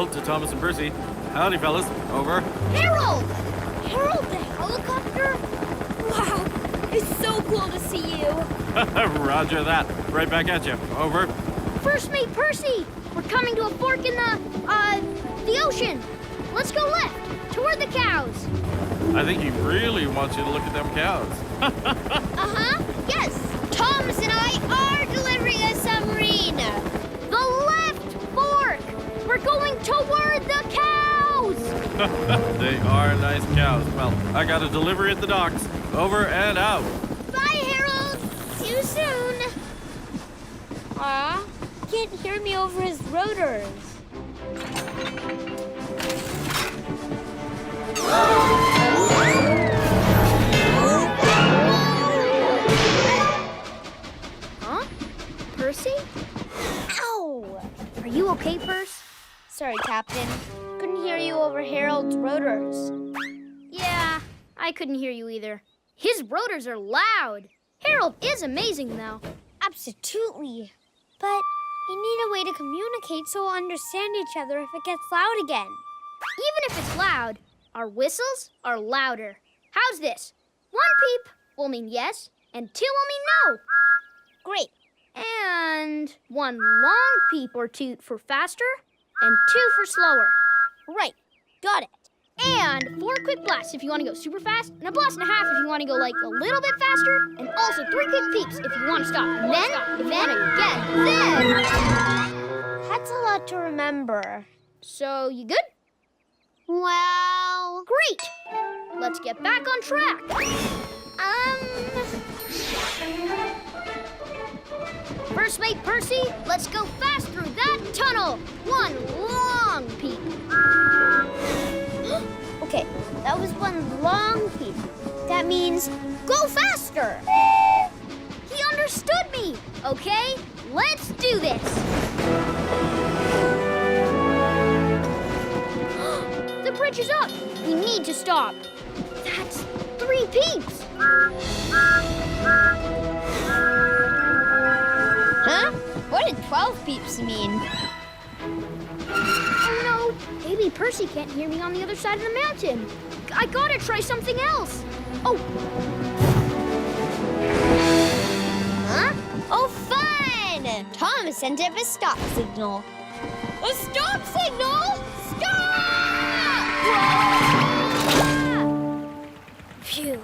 Harold to Thomas and Percy. Howdy, fellas. Over. Harold! Harold the helicopter? Wow, it's so cool to see you. Roger that. Right back at you. Over. First mate Percy, we're coming to a fork in the ocean. Let's go left, toward the cows. I think he really wants you to look at them cows. Uh-huh, yes. Thomas and I are delivering a submarine. The left fork. We're going toward the cows. They are nice cows. Well, I got a delivery at the docks. Over and out. Bye, Harold. See you soon. Aw, can't hear me over his rotors. Huh? Percy? Ow! Are you okay, Percy? Sorry, Captain. Couldn't hear you over Harold's rotors. Yeah, I couldn't hear you either. His rotors are loud. Harold is amazing, though. Absolutely. But you need a way to communicate so we'll understand each other if it gets loud again. Even if it's loud, our whistles are louder. How's this? 1 peep will mean yes, and 2 will mean no. Great. And 1 long peep or toot for faster, and 2 for slower. Right. Got it. And 4 quick blasts if you want to go super fast, and a blast and a half if you want to go like a little bit faster, and also 3 quick peeps if you want to stop. And then again. That's a lot to remember. So, you good? Well... Great! Let's get back on track. First mate Percy, let's go fast through that tunnel. 1 long peep. Okay, that was 1 long peep. That means go faster. He understood me. Okay, let's do this. The bridge is up. We need to stop. That's 3 peeps. Huh? What did 12 peeps mean? Oh no, maybe Percy can't hear me on the other side of the mountain. I gotta try something else. Oh. Huh? Oh, fun! Thomas sent up a stop signal. A stop signal? Stop! Phew.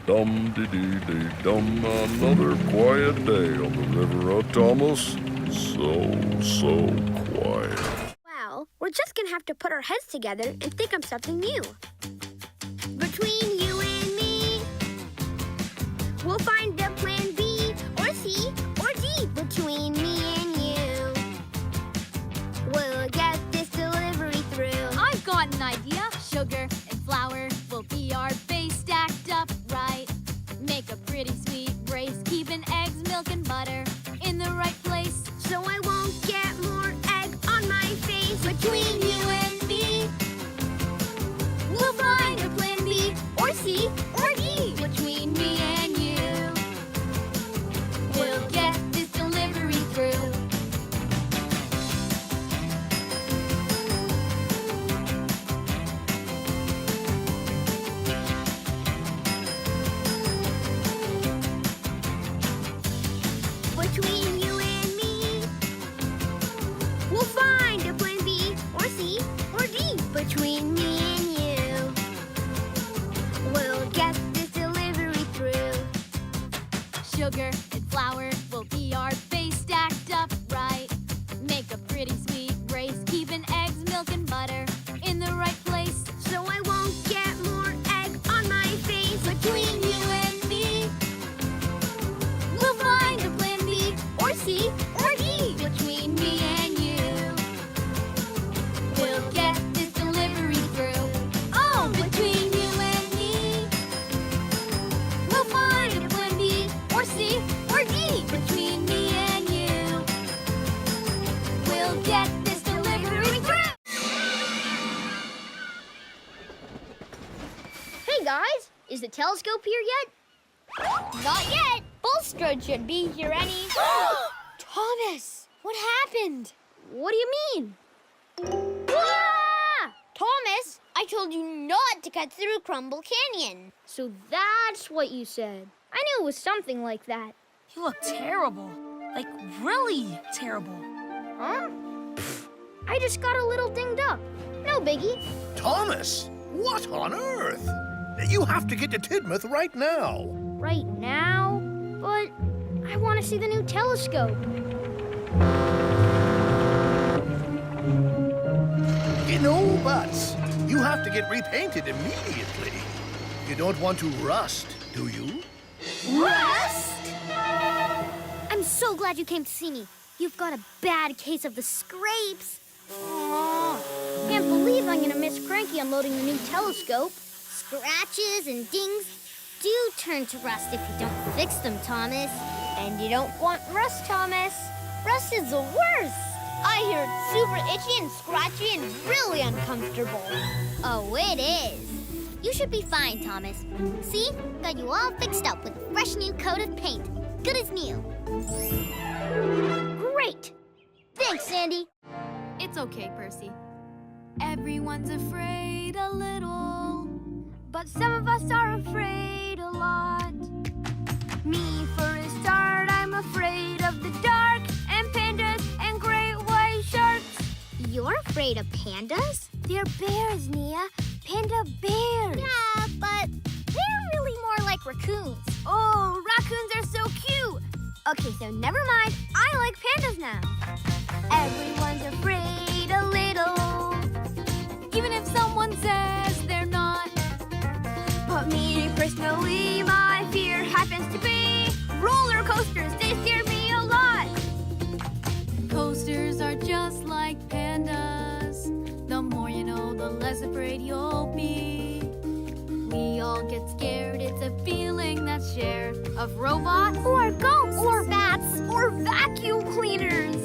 Dum-de-dee-dee-dum, another quiet day on the river, Thomas. So quiet. Well, we're just gonna have to put our heads together and think of something new. Between you and me, we'll find a plan B or C or D. Between me and you, we'll get this delivery through. I've got an idea. Sugar and flour will be our base stacked up right. Make a pretty sweet brace, keeping eggs, milk, and butter in the right place. So I won't get more egg on my face. Between you and me, we'll find a plan B or C or D. Between me and you, we'll get this delivery through. Between you and me, we'll find a plan B or C or D. Between me and you, we'll get this delivery through. Sugar and flour will be our base stacked up right. Make a pretty sweet brace, keeping eggs, milk, and butter in the right place. So I won't get more egg on my face. Between you and me, we'll find a plan B or C or D. Between me and you, we'll get this delivery through. Oh, between you and me, we'll find a plan B or C or D. Between me and you, we'll get this delivery through. Hey guys, is the telescope here yet? Not yet. Bulstrode should be here any... Thomas, what happened? What do you mean? Whoa! told you not to cut through Crumble Canyon. So that's what you said. I knew it was something like that. You look terrible. Like, really terrible. Huh? Pfft, I just got a little dinged up. No biggie. Thomas, what on earth? You have to get to Tidmouth right now. Right now? But I want to see the new telescope. No buts. You have to get repainted immediately. You don't want to rust, do you? Rust? I'm so glad you came to see me. You've got a bad case of the scrapes. Aw, can't believe I'm gonna miss Cranky unloading the new telescope. Scratches and dings do turn to rust if you don't fix them, Thomas. And you don't want rust, Thomas. Rust is the worst. I hear it's super itchy and scratchy and really uncomfortable. Oh, it is. You should be fine, Thomas. See? Got you all fixed up with a fresh new coat of paint. Good as new. Great. Thanks, Sandy. It's okay, Percy. Everyone's afraid a little, but some of us are afraid a lot. Me, for a start, I'm afraid of the dark and pandas and great white sharks. You're afraid of pandas? They're bears, Nia. Panda bears. Yeah, but they're really more like raccoons. Oh, raccoons are so cute. Okay, so never mind. I like pandas now. Everyone's afraid a little, even if someone says they're not. But me personally, my fear happens to be roller coasters. They scare me a lot. Coasters are just like pandas. The more you know, the less afraid you'll be. We all get scared. It's a feeling that's shared of robots Or ghosts. or bats or vacuum cleaners.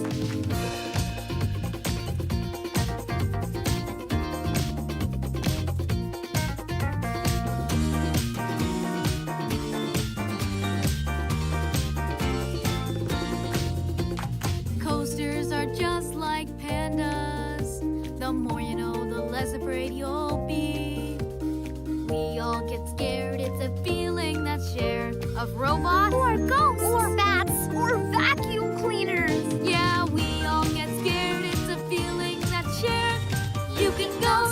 Coasters are just like pandas. The more you know, the less afraid you'll be. We all get scared. It's a feeling that's shared of robots Or ghosts. or bats or vacuum cleaners. Yeah, we all get scared. It's a feeling that's shared. You can go